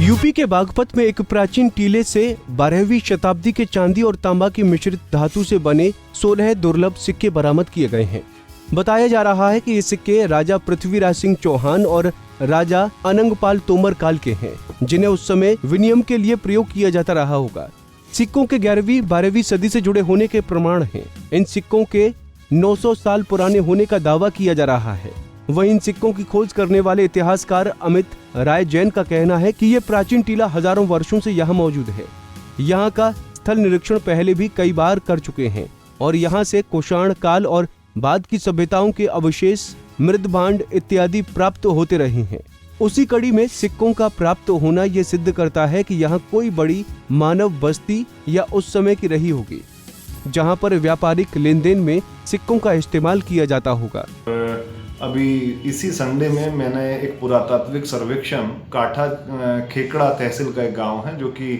UP के बागपत में एक प्राचीन टीले से 12वीं शताब्दी के चांदी और तांबा की मिश्रित धातु से बने 16 दुर्लभ सिक्के बरामद किए गए हैं। बताया जा रहा है कि ये सिक्के राजा पृथ्वीराज सिंह चौहान और राजा अनंगपाल तोमर काल के हैं, जिन्हें उस समय विनिमय के लिए प्रयोग किया जाता रहा होगा। सिक्कों के 11वीं 12वीं सदी से जुड़े होने के प्रमाण हैं। इन सिक्कों के 900 साल पुराने होने का दावा किया जा रहा है। वहीं इन सिक्कों की खोज करने वाले इतिहासकार अमित राय जैन का कहना है कि ये प्राचीन टीला हजारों वर्षों से यहाँ मौजूद है। यहाँ का स्थल निरीक्षण पहले भी कई बार कर चुके हैं और यहाँ से कुषाण काल और बाद की सभ्यताओं के अवशेष, मृदभांड इत्यादि प्राप्त होते रहे हैं। उसी कड़ी में सिक्कों का प्राप्त होना ये सिद्ध करता है कि यहाँ कोई बड़ी मानव बस्ती या उस समय की रही होगी, जहाँ पर व्यापारिक लेन देन में सिक्कों का इस्तेमाल किया जाता होगा। अभी इसी संडे में मैंने एक पुरातात्विक सर्वेक्षण काठा खेकड़ा तहसील का एक गांव है जो कि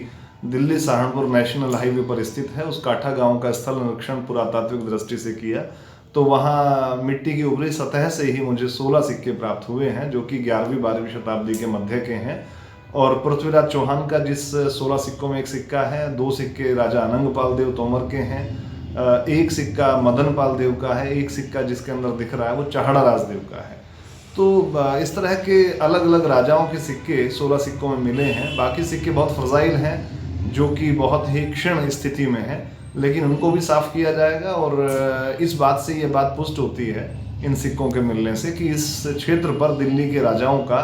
दिल्ली सहारनपुर नेशनल हाईवे पर स्थित है। उस काठा गांव का स्थल निरीक्षण पुरातात्विक दृष्टि से किया तो वहाँ मिट्टी की ऊपरी सतह से ही मुझे 16 सिक्के प्राप्त हुए हैं जो कि 11वीं 12वीं शताब्दी के मध्य के हैं। और पृथ्वीराज चौहान का जिस 16 सिक्कों में एक सिक्का है, 2 सिक्के राजा अनंगपाल देव तोमर के हैं, एक सिक्का मदन पाल देव का है, एक सिक्का जिसके अंदर दिख रहा है वो चहड़ा राजदेव का है। तो इस तरह के अलग अलग राजाओं के सिक्के 16 सिक्कों में मिले हैं। बाकी सिक्के बहुत फ्रजाइल हैं जो कि बहुत ही क्षीण स्थिति में है, लेकिन उनको भी साफ किया जाएगा। और इस बात से ये बात पुष्ट होती है इन सिक्कों के मिलने से कि इस क्षेत्र पर दिल्ली के राजाओं का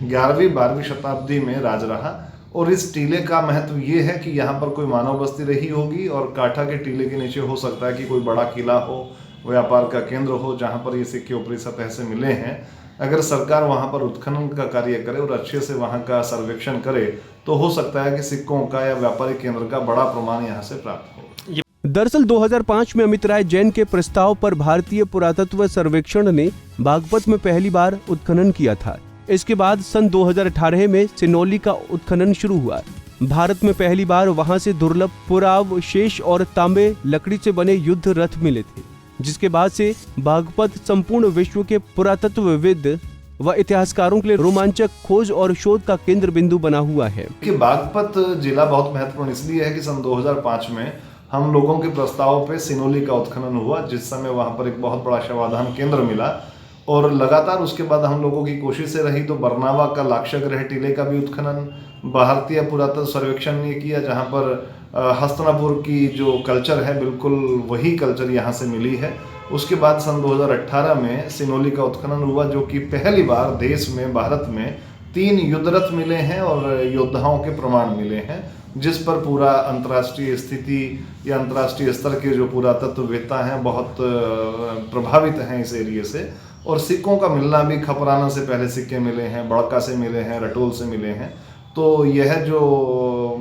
11वीं 12वीं शताब्दी में राज रहा। और इस टीले का महत्व ये है कि यहाँ पर कोई मानव बस्ती रही होगी और काठा के टीले के नीचे हो सकता है कि कोई बड़ा किला हो, व्यापार का केंद्र हो, जहाँ पर ये सिक्के ऊपरी सतह से मिले हैं। अगर सरकार वहाँ पर उत्खनन का कार्य करे और अच्छे से वहाँ का सर्वेक्षण करे तो हो सकता है कि सिक्कों का या व्यापारिक केंद्र का बड़ा प्रमाण यहाँ से प्राप्त हो। दरअसल 2005 में अमित राय जैन के प्रस्ताव पर भारतीय पुरातत्व सर्वेक्षण ने बागपत में पहली बार उत्खनन किया था। इसके बाद सन 2018 में सिनौली का उत्खनन शुरू हुआ। भारत में पहली बार वहां से दुर्लभ पुरावशेष और तांबे लकड़ी से बने युद्ध रथ मिले थे, जिसके बाद से बागपत संपूर्ण विश्व के पुरातत्वविद व इतिहासकारों के लिए रोमांचक खोज और शोध का केंद्र बिंदु बना हुआ है। बागपत जिला बहुत महत्वपूर्ण इसलिए है कि सन 2005 में हम लोगों के प्रस्ताव पे सिनौली का उत्खनन हुआ, जिस समय वहां पर एक बहुत बड़ा शवाधान केंद्र मिला। और लगातार उसके बाद हम लोगों की कोशिशें रही तो बरनावा का लाक्षागृह टीले का भी उत्खनन भारतीय पुरातत्व सर्वेक्षण ने किया, जहां पर हस्तिनापुर की जो कल्चर है बिल्कुल वही कल्चर यहाँ से मिली है। उसके बाद सन 2018 में सिनौली का उत्खनन हुआ जो कि पहली बार देश में, भारत में 3 युद्धरथ मिले हैं और योद्धाओं के प्रमाण मिले हैं, जिस पर पूरा अंतर्राष्ट्रीय स्थिति या अंतर्राष्ट्रीय स्तर के जो पुरातत्ववेत्ता हैं बहुत प्रभावित हैं इस एरिया से। और सिक्कों का मिलना भी खपराना से पहले सिक्के मिले हैं, बड़का से मिले हैं, रटोल से मिले हैं। तो यह जो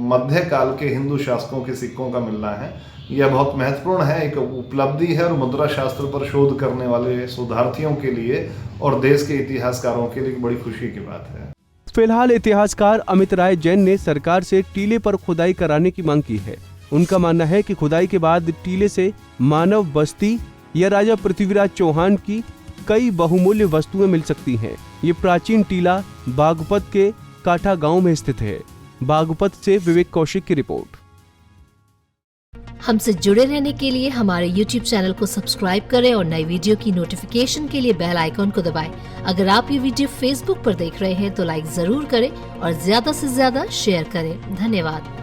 मध्यकाल के हिंदू शासकों के सिक्कों का मिलना है यह बहुत महत्वपूर्ण है, एक उपलब्धि है और मुद्रा शास्त्र पर शोध करने वाले शोधार्थियों के लिए और देश के इतिहासकारों के लिए बड़ी खुशी की बात है। फिलहाल इतिहासकार अमित राय जैन ने सरकार से टीले पर खुदाई कराने की मांग की है। उनका मानना है कि खुदाई के बाद टीले से मानव बस्ती या राजा पृथ्वीराज चौहान की कई बहुमूल्य वस्तुएं मिल सकती हैं। ये प्राचीन टीला बागपत के काठा गांव में स्थित है। बागपत से विवेक कौशिक की रिपोर्ट। हमसे जुड़े रहने के लिए हमारे YouTube चैनल को सब्सक्राइब करें और नई वीडियो की नोटिफिकेशन के लिए बेल आइकॉन को दबाएं। अगर आप ये वीडियो Facebook पर देख रहे हैं तो लाइक जरूर करें और ज्यादा से ज्यादा शेयर करें। धन्यवाद।